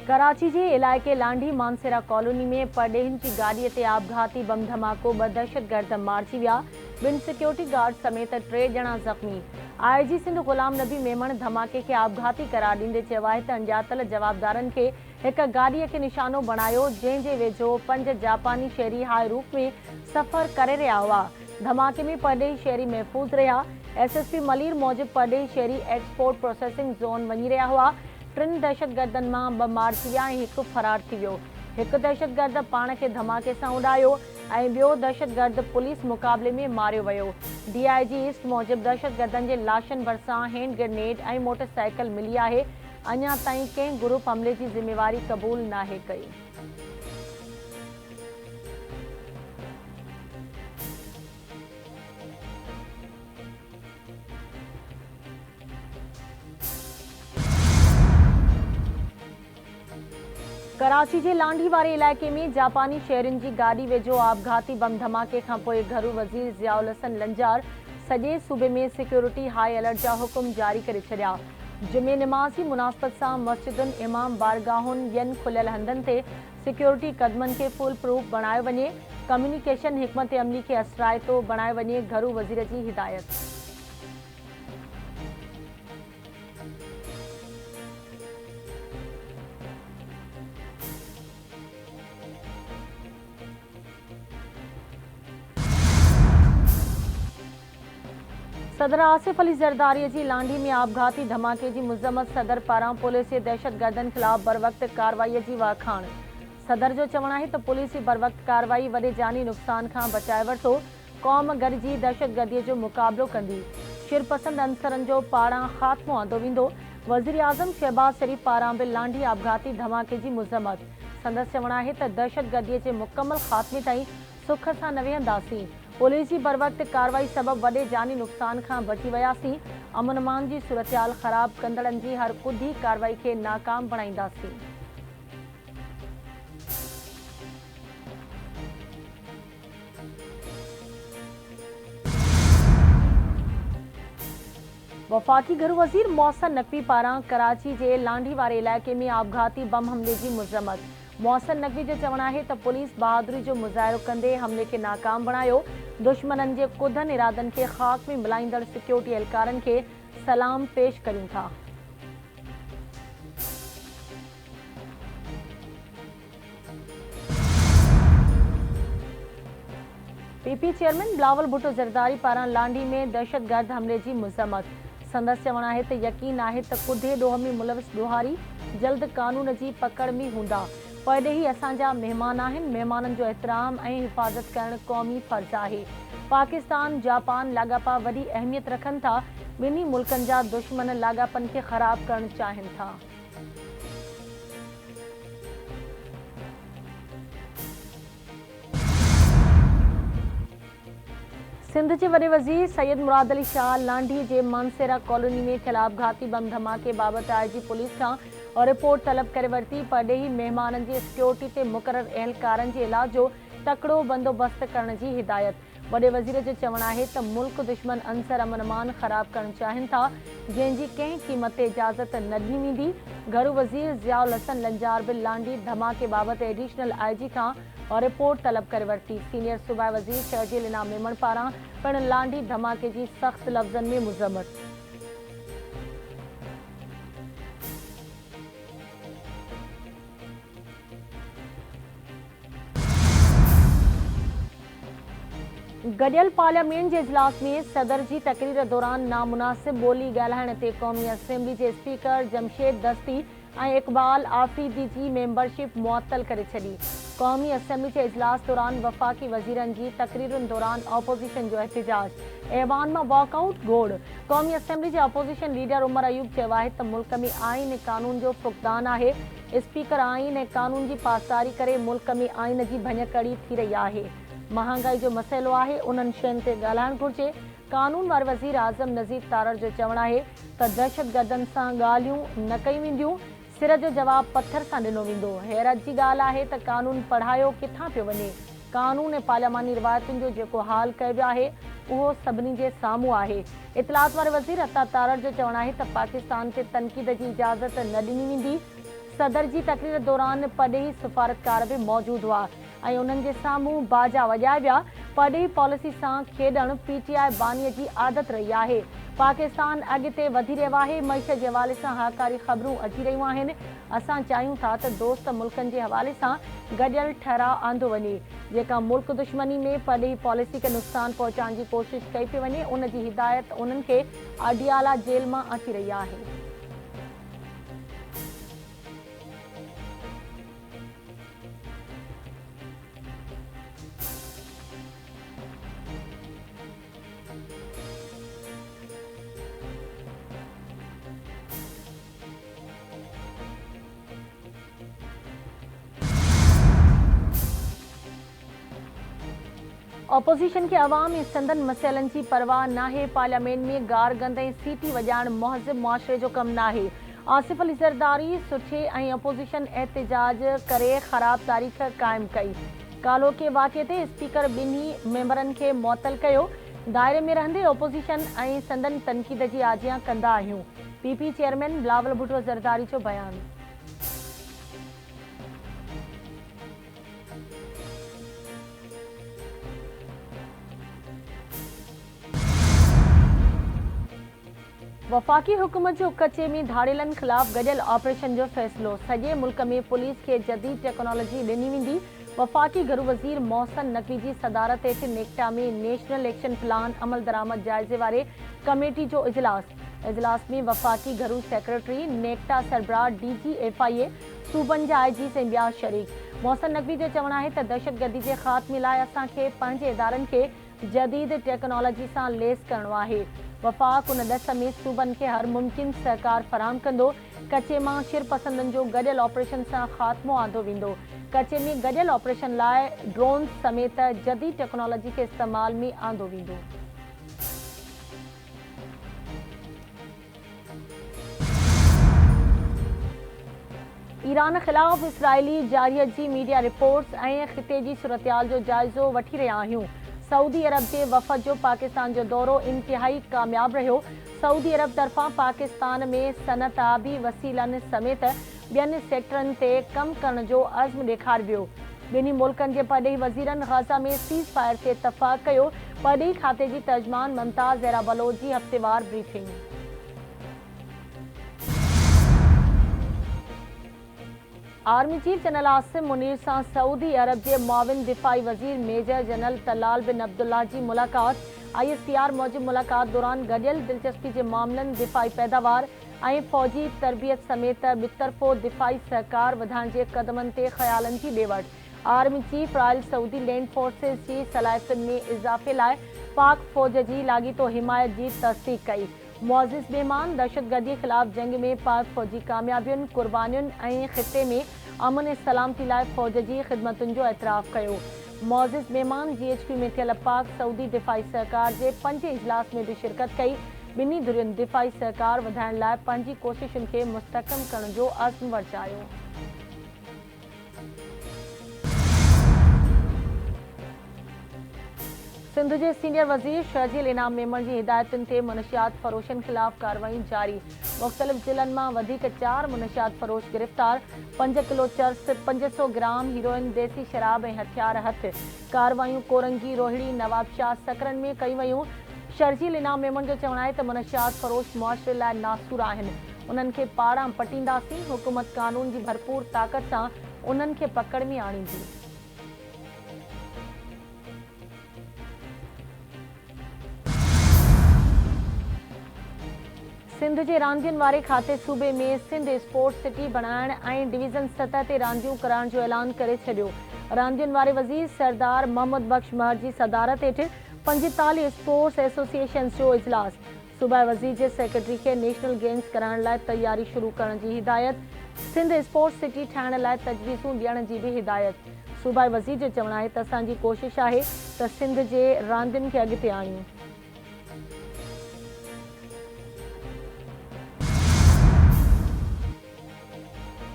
कराची जे इलाइक़े लांडी मानसेरा कॉलोनी में परॾेहिनि जी गाॾीअ ते आपघाती बम धमाको, 2 दहशतगर्द मारिजी विया। 2 सिक्योरिटी गार्ड समेत 3 ॼणा ज़ख़्मी। IG सिंध ग़ुलाम नबी मेमण धमाके खे आपघाती करार ॾींदे चयो आहे त अणॼातल जवाबदारनि खे हिक गाॾीअ खे निशानो बणायो, जंहिं जे वेझो 5 जापानी शहरी हाई रूफ में सफ़र करे रहिया हुआ। धमाके में परॾेही शहरी महफ़ूज़ रहिया। SSP मलीर मूजिब परॾेही शहरी एक्सपोर्ट प्रोसेसिंग ज़ोन वञी रहिया हुआ। 3 दहशतगर्दनि मां 2 मारिजी विया ऐं 1 फरार थी वियो। 1 दहशतगर्द पाण खे धमाके सां उॾायो ऐं ॿियो दहशतगर्द पुलिस मुक़ाबले में मारियो वियो। DIG ईस्ट मूजिब दहशतगर्दनि जे लाशनि भरिसां हैंड ग्रेनेड ऐं मोटरसाइकिल मिली आहे। अञा ताईं कंहिं ग्रुप हमले जी ज़िमेवारी क़बूल नाहे कई। कराची जे लांडी वारे इलाइक़े में जापानी शहरियुनि जी गाॾी वेझो आपघाती बम धमाके खां पोइ घरू वज़ीर ज़ियाउल हसन लंजार सॼे सूबे में सिक्योरिटी हाई अलर्ट जा हुकुम जारी करे छॾिया। जुमे निमाज़ जी मुनासिबत सां मस्जिदुनि, इमाम बारगाहुनि, ॿियनि खुलियल हंधनि ते सिक्योरिटी क़दमनि खे फुल प्रूफ बणायो वञे। कम्युनिकेशन हिकमत अमली खे असराइतो बणायो वञे, घरू वज़ीर जी हिदायत। सदर आसिफ अली ज़रदारी जी लांडी में आपघाती धमाके जी मुज़म्मत। सदर पारां पुलिस जे दहशतगर्दनि ख़िलाफ़ बरवक़्त कार्रवाई जी वाखाण। सदर जो चवणु आहे त पुलिस जी बरवक़्त कार्रवाई वॾे जानी नुक़सान खां बचाए वरितो। क़ौम गॾिजी दहशतगर्दीअ जो मुक़ाबिलो कंदी। शिरपसंद अंसरनि जो पारां ख़ात्मो आंदो वेंदो। वज़ीर आज़म शहबाज़ शरीफ़ पारां बि लांडी आपघाती धमाके जी मुज़म्मत। संदसि चवणु आहे त दहशतगर्दीअ जे मुकमल ख़ात्मे ताईं सुख सां न वेहंदासीं। पुलिस जी बरवक़्त कार्रवाई सबबि वॾे जानी नुक़सान खां बची वियासीं। अमन अमान जी सूरतहाल ख़राब कंदड़नि जी हर कुदी कार्रवाई खे नाकाम बणाईंदासीं। वफ़ाक़ी घरू वज़ीर मोहसिन नक़वी पारां कराची जे लांडी वारे इलाइक़े में आपघाती बम हमले जी मुज़म्मत। मोहसिन नक़वी जो चवणु आहे त पुलिस बहादुरी जो मुज़ाहिरो कंदे हमले खे नाकाम बणायो। दुश्मननि जे कुदनि इरादनि खे ख़ाक में मिलाईंदड़ सिक्योरिटी एहलकारनि खे सलाम पेश करियूं था। PP चेयरमैन बिलावल भुट्टो ज़रदारी पारां लांडी में दहशतगर्द हमले जी मुज़म्मत। संदसि चवणु आहे त यकीन आहे त कुदे ॾोह में मुलविस ॾोहारी जल्द कानून जी पकड़ में हूंदा। परॾेही असांजा महिमान आहिनि। महिमाननि जो एहतराम ऐं हिफ़ाज़त करणु क़ौमी फ़र्ज़ आहे। पाकिस्तान, जापान लाॻापा वॾी अहमियत रखनि था। ॿिन्ही मुल्कनि जा दुश्मन लाॻापनि खे ख़राब करणु चाहिनि था। सिंध जे वॾे वज़ीर सैयद मुराद अली शाह लांडी जे मानसेरा कॉलोनी में थियल आपघाती बम धमाके बाबति IG पुलिस खां रिपोर्ट तलब करे वरिती। परॾेही महिमाननि जी सिक्योरिटी ते मुक़रर एहलकारनि जे इलाज जो तकिड़ो बंदोबस्त करण जी हिदायत। वॾे वज़ीर जो चवणु आहे त मुल्क दुश्मन अंसर अमन अमान ख़राब करणु चाहिनि था, जंहिंजी कंहिं क़ीमत ते इजाज़त न ॾिनी वेंदी। घरू वज़ीर ज़ियाउल हसन लंजार बि लांडी धमाके बाबति एडिशनल IG खां रिपोर्ट तलब करे वरिती। सीनियर सूबाई वज़ीर शहजील इनाम मेमण पारां पिणु लांडी धमाके जी सख़्त लफ़्ज़नि में मुज़म्मत। गडियल पार्लियामेंट जे इजलास में सदर जी तकरीर दौरान नामुनासिब ॿोली ॻाल्हाइण ते क़ौमी असेंबली जे स्पीकर जमशेद दस्ती ऐं इक़बाल आफ़रीदी जी मेंबरशिप मुअत्तल करे छॾी। क़ौमी असेंबली जे इजलास दौरान वफ़ाक़ी वज़ीरनि जी तकरीरुनि दौरान ऑपोज़िशन जो एहतिजाज, ऐवान मां वॉकआउट घोड़। क़ौमी असेंबली जे ऑपोज़िशन लीडर उमर अयूब चयो आहे त मुल्क में आइन ऐं कानून जो फुक़दान आहे। स्पीकर आइन ऐं कानून जी पासदारी करे मुल्क में आइन जी भञकड़ी थी रही आहे। महांगाई जो मसइलो आहे, उन्हनि शयुनि ते ॻाल्हाइणु घुरिजे। कानून वारे वज़ीर आज़म नज़ीर तारड़ जो चवणु आहे त दहशतगर्दनि सां ॻाल्हियूं न कयूं वेंदियूं, सिर जो जवाबु पथर सां ॾिनो वेंदो। हैरत जी ॻाल्हि आहे त कानून पढ़ायो किथां पियो वञे। कानून ऐं पार्लियामानी रिवायतुनि जो जेको हाल कयो वियो आहे उहो सभिनी जे साम्हूं आहे। इतलात वारे वज़ीर अता तारड़ जो चवणु आहे त पाकिस्तान खे तनक़ीद जी इजाज़त न ॾिनी वेंदी। सदर जी तकरीर दौरान पॾेही सिफ़ारतकार बि मौजूद हुआ ऐं उन्हनि जे साम्हूं बाजा वॼाया विया। पॾेही पॉलिसी सां खेॾणु पीटीआई बानीअ जी आदत रही आहे। पाकिस्तान अॻिते वधी रहियो आहे। मईशत जे हवाले सां हाकारी ख़बरूं अची रहियूं आहिनि। असां चाहियूं था त दोस्त मुल्कनि जे हवाले सां गॾियल ठहराउ आंदो वञे। जेका मुल्क दुश्मनी में पॾेही पॉलिसी खे नुक़सान पहुचाइण जी कोशिश कई पई वञे, उन जी हिदायत उन्हनि खे अडियाला जेल मां अची रही आहे। ऑपोज़िशन के अवाम ऐं संदन मसइलनि जी परवाह नाहे। पार्लियामेंट में गार गंद ऐं सीटी वॼाइण महज़िब मुआशरे जो कमु नाहे। आसिफ अली ज़रदारी सुठे ऐं ऑपोज़िशन एहतिजाज करे ख़राब तारीख़ क़ाइमु कई। कालोके वाक़े ते स्पीकर ॿिन्ही मेंबरनि खे मुअतल कयो। दायरे में रहंदे ऑपोज़िशन ऐं संदन तनक़ीद जी आजियां कंदा आहियूं। पीपी चेयरमैन बिलावल भुट्टो ज़रदारी जो बयानु। वफ़ाक़ी हुकूमत जो कचे में धाड़ेलनि ख़िलाफ़ गॾियल ऑपरेशन जो फ़ैसिलो। सॼे मुल्क में पुलिस खे जदीद टेक्नोलॉजी ॾिनी वेंदी। वफ़ाक़ी घरू वज़ीर मोहसिन नक़वी जी सदारत हेठि नेक्टा में नेशनल एक्शन प्लान अमल दरामद जाइज़े वारे कमेटी जो इजलास में वफ़ाक़ी घरू सेक्रेटरी नेक्टा सरबराह डीजी FIA सूबनि जा IGs ऐं ॿिया शरीक। मोहसिन नक़वी जो चवणु आहे त दहशतगर्दी जे ख़ात्मे लाइ असांखे पंहिंजे इदारनि खे जदीद टेक्नोलॉजी सां लेस करणो आहे। वफ़ाक़ उन ॾस में सूबनि खे हर मुमकिन सहकार फराहम कंदो। कचे मां शिरपसंदनि जो गॾियल ऑपरेशन सां ख़ात्मो आंदो वेंदो। कचे में गॾियल ऑपरेशन लाइ ड्रोन समेत जदीद टेक्नोलॉजी खे इस्तेमाल में आंदो वेंदो। ईरान ख़िलाफ़ इसराइली जारियत जी मीडिया रिपोर्ट्स ऐं ख़िते जी सूरतहाल जो जाइज़ो वठी रहिया आहियूं। सऊदी अरब जे वफ़द जो पाकिस्तान जो दौरो इंतिहाई कामयाब रहियो। सऊदी अरब तरफ़ां पाकिस्तान में सनअताबी वसीलनि समेत ॿियनि सेक्टरनि ते कमु करण जो अज़्म ॾेखारियो वियो। ॿिन्ही मुल्कनि जे पॾेही वज़ीरनि ग़ज़ा में सीज़ फायर ते इतफ़ाक़ कयो। पॾेही खाते जी तर्जुमान मुमताज़ ज़हरा बलोच जी हफ़्तेवार briefing. Army chief general Asim Munir सां सऊदी अरब जे मुआविन दिफ़ाई वज़ीर major general Talal bin Abdullah जी मुलाक़ात। ISPR मूजिब मुलाक़ात दौरान गॾियल दिलचस्पी जे मामलनि, दिफ़ाई पैदावार ऐं फ़ौजी तरबियत समेत ॿितरफ़ो दिफ़ाई सहकार वधाइण जे क़दमनि ते ख़्यालनि जी ॾे वठि। Army chief royal Saudi land forces जी सलाहियतुनि में इज़ाफ़े लाइ पाक फ़ौज जी लाॻीतो हिमायत जी तस्दीक़ कई। मुअज़्ज़िज़ महिमान दहशतगर्दी ख़िलाफ़ जंग में पाक फ़ौजी कामयाबियुनि, क़ुर्बानियुनि ऐं ख़िते में अमन ऐं सलामती लाइ फ़ौज जी ख़िदमतुनि जो एतिराफ़ कयो। मुअज़्ज़िज़ महिमान GHQ में थियल पाक सऊदी दिफ़ाई सहकार जे 5 इजलास में बि शिरकत कई। ॿिन्ही धुरियुनि दिफ़ाई सहकार वधाइण लाइ पंहिंजी कोशिशुनि खे मुस्तहकम करण जो अज़्म वरचायो। सिंध जे सीनियर वज़ीर शर्जील इनाम मेमण जी हिदायतुनि ते मुनशियात फ़रोशनि ख़िलाफ़ कार्रवाई जारी। मुख़्तलिफ़ ज़िलनि मां वधीक 4 मुनशियात फ़रोश गिरफ़्तार। 5 किलो चर्स, 500 ग्राम हीरोइन, देसी शराब ऐं हथियार हथ। कार्रवायूं कोरंगी, रोहिड़ी, नवाबशाह, सकरन में कई वयूं। शर्जील इनाम मेमण जो चवणु आहे त मुनशियात फ़रोश मुआशरे लाइ नासूर आहिनि। उन्हनि खे पारां पटींदासीं। हुकूमत क़ानून जी भरपूर ताक़त सां उन्हनि खे पकड़ में आणींदी। सिंध जे रांदियुनि वारे खाते सूबे में सिंध स्पोर्ट्स सिटी बणाइण ऐं डिवीज़न सतह ते रांदियूं कराइण जो ऐलान करे छॾियो। रांदियुनि वारे वज़ीर सरदार मोहम्मद बख्श महर जी सदारत हेठि 45 स्पोर्ट्स एसोसिएशन्स जो इजलास। सूबाई वज़ीर जे सेक्रेटरी खे नेशनल गेम्स कराइण लाइ तयारी शुरू करण जी हिदायत। सिंध स्पोर्ट्स सिटी ठाहिण लाइ तजवीज़ूं ॾियण जी बि हिदायत। सूबाई वज़ीर जो चवणु आहे त असांजी कोशिशि आहे त सिंध जे रांदियुनि खे अॻिते आणियूं।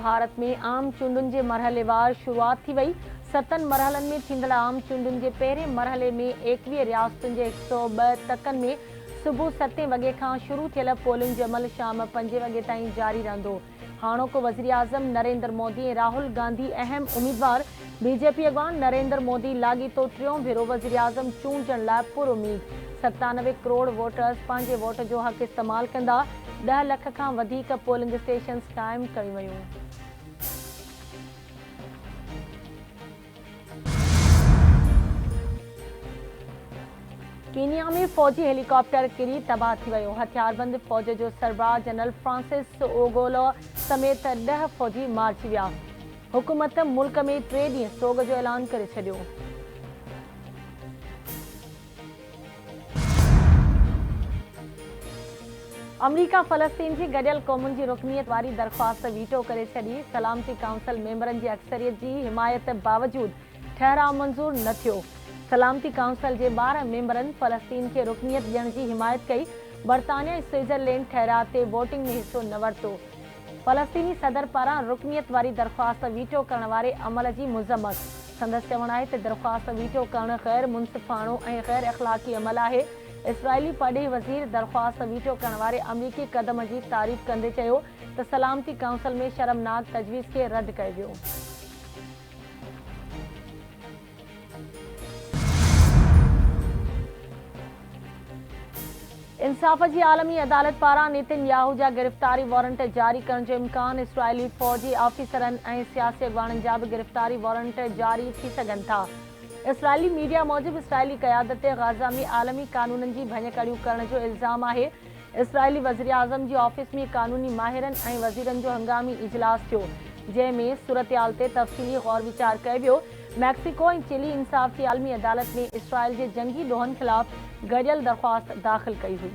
भारत में आम चूंडुनि जे मरहलेवार शुरूआत थी वई। 7 मरहलनि में थींदड़ आम चूंडुनि जे पहिरें मरहले में 21 रियासतुनि जे 102 तकनि में सुबुह 7 वॻे खां शुरू थियल पोलिंग जो अमल शाम 5 वॻे ताईं जारी रहंदो। हाणोको वज़ीर आज़म नरेंद्र मोदी ऐं राहुल गांधी अहम उम्मीदवार। बीजेपी अॻवान नरेंद्र मोदी लाॻीतो टियों भेरो वज़ीर आज़म चूंडण लाइ पुरउमीद। 97 करोड़ वोटर्स पंहिंजे वोट जो हक़ इस्तेमाल कंदा। 10 लख खां वधीक पोलिंग स्टेशन्स क़ाइमु कयूं वयूं। कीनिया में फौजी हेलीकॉप्टर किरी तबाह थी वियो। हथियारबंद फौज जो सरबराह जनरल फ्रांसिस ओगोलो समेत 10 फौजी मारिजी विया। हुकूमत मुल्क में 3 ॾींहं सोग जो ऐलान करे छॾियो। अमरीका फ़लस्तीन जी गॾियल क़ौमुनि जी रुकनीत वारी दरख़्वास्त वीटो करे छॾी। सलामती काउंसिल मेंबरनि जी अक्सरियत जी हिमायत बावजूदि ठहराउ मंज़ूर न थियो। सलामती काउंसिल जे 12 मेंबरनि फ़लस्तीन खे रुकनीत ॾियण जी हिमायत कई। बर्तानिया ऐं स्विट्ज़रलैंड ठहराउ ते वोटिंग में हिसो न वरितो। फ़लस्तीनी सदर पारां रुकनीत वारी दरख़्वास्त वीटो करण वारे अमल जी मज़म्मत। संदसि चवणु आहे त दरख़्वास्त वीटो करणु ग़ैर मुंसिफ़ाणो ऐं ग़ैर अख़लाक़ी अमल आहे। इसराइली परॾेही वज़ीर दरख़्वास्त वीटो करण वारे अमरीकी क़दम जी तारीफ़ कंदे चयो त सलामती काउंसिल में शर्मनाक तजवीज़ खे रद्द कयो वियो। इंसाफ़ जी आलमी अदालत पारां नेतन्याहू जा गिरफ़्तारी वारंट जारी करण जो इम्कान। इसराइली फ़ौजी ऑफिसरनि ऐं सियासी अॻवाननि जा बि गिरफ़्तारी वारंट जारी थी सघनि था। इसराइली मीडिया मूजिबि इसराइली क़यादत ते ग़ज़ा में आलमी क़ानूननि जी भञकड़ियूं करण जो इल्ज़ाम आहे। इसराइली वज़ीर आज़म जी ऑफिस में क़ानूनी माहिरनि ऐं वज़ीरनि जो हंगामी इजलास थियो, जंहिं में सूरतहाल ते तफ़सीली ग़ौर वीचार कयो वियो। मैक्सिको ऐं चिली इंसाफ़ जी आलमी अदालत में इसराइल जे जंगी ॾोहनि ख़िलाफ़ गॾियल दरख़्वास्त दाख़िल कई हुई।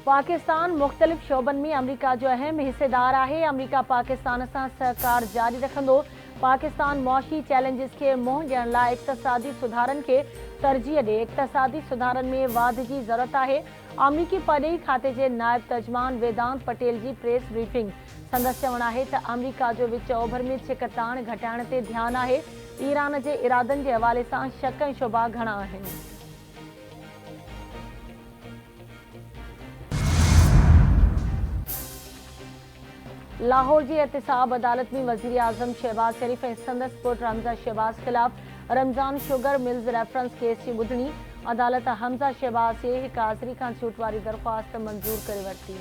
पाकिस्तान मुख़्तलिफ़ शोबनि में अमरीका जो अहम हिस्सेदार आहे। अमरीका पाकिस्तान सां सहकार जारी रखंदो। पाकिस्तान मुआशी चैलेंजिस खे मुंहुं ॾियण लाइ इक़्तिसादी सुधारनि खे तरजीह ॾे। इक़्तिसादी सुधारनि में वाध जी ज़रूरत आहे। अमरीकी परॾेही खाते जे नायब तर्जुमान वेदांत पटेल जी प्रेस ब्रीफिंग। संदसि चवणु आहे त अमरीका जो विच ओभर में छिकताण घटाइण ते ध्यानु आहे। ईरान जे इरादनि जे हवाले सां शक ऐं शुबा घणा आहिनि। लाहौर जी एहतिसाब अदालत में वज़ीर आज़म शहबाज शरीफ़ ऐं संदसि पुट हमज़ा शहबाज ख़िलाफ़ Ramzan sugar mills reference case जी ॿुधणी। अदालत हमज़ा शहबाज जे हिकु हाज़िरी खां छूट वारी दरख़्वास्त मंज़ूर करे वरिती।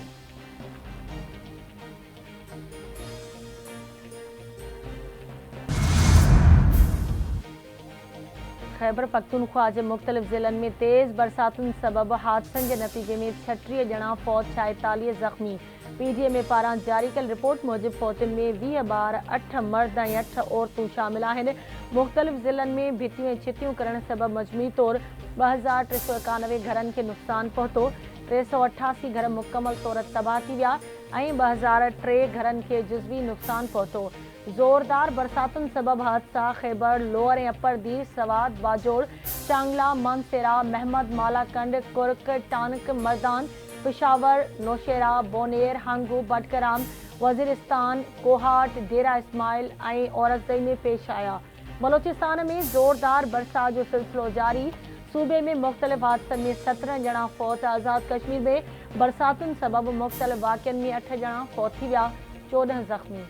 खैबर पख्तूनख्वा जे मुख़्तलिफ़ ज़िलनि में तेज़ बरसातुनि सबबि हादसनि जे नतीजे में 36 ॼणा फौत, 46 ज़ख़्मी। पीडीएमए पारां जारी कयल रिपोर्ट मूजिबि फौतुनि में 20 ॿार, 8 मर्द ऐं 8 औरतूं शामिल आहिनि। मुख़्तलिफ़ ज़िलनि में भितियूं ऐं छितियूं करण सबबि मजमूई तौरु 2391 घरनि खे नुक़सानु पहुतो। 388 घर मुकमल तौर तबाह थी विया ऐं 2003 घरनि खे जुज़वी नुक़सानु पहुतो। ज़ोरदार बरसातुनि सबबि हादसा खैबर, लोअर ऐं अपर दीर, सवात, बाजोड़, चांगला, मानसेरा, महमद, मालाकंड, कुर्क, टानक, मर्दान, पिशावर, नौशेरा, बोनेर, हंगू, बटकराम, वज़ीरिस्तान, कोहाट, डेरा इस्माइल ऐं औरज़ई में पेश आया। बलोचिस्तान में ज़ोरदार बरसात जो सिलसिलो जारी। सूबे में मुख़्तलिफ़ हादसनि में 17 ॼणा फौत। आज़ाद कश्मीर में बरसातुनि सबबि मुख़्तलिफ़ वाक़िअनि में 8 ॼणा फौत थी विया, 14 ज़ख़्मी।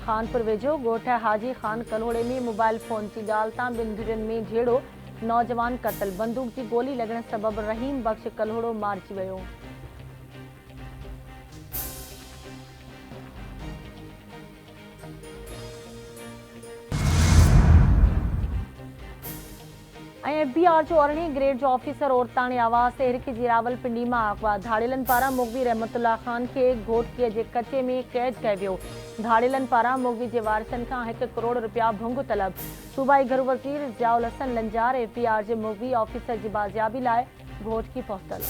खानपुर वेझो ॻोठ हाजी ख़ान कल्होड़े में मोबाइल फ़ोन जी ॻाल्हि तां 2 धुरियुनि में झेड़ो। नौजवान क़त्ल। बंदूक जी गोली लॻण सबबि रहीम बख़्श कल्होड़ो मारिजी वियो। एफबीआर जो 18 ग्रेड जो ऑफिसर औरताणे आवाज़ ते हिरक जी रावलपिंडी मां अगवा। धाड़ेलनि पारां मुग़वी रहमतुल्लाह ख़ान खे घोटकीअ जे कचे में क़ैद कयो वियो। धाड़ेलनि पारां मुग़वी जे वारिसनि खां 1 करोड़ रुपया भुंग तलब। सूबाई घर वज़ीर ज़ियाउल हसन लंजार एफबीआर जे मुग़वी ऑफिसर जी बाज़ियाबी लाइ घोटकी पहुतल।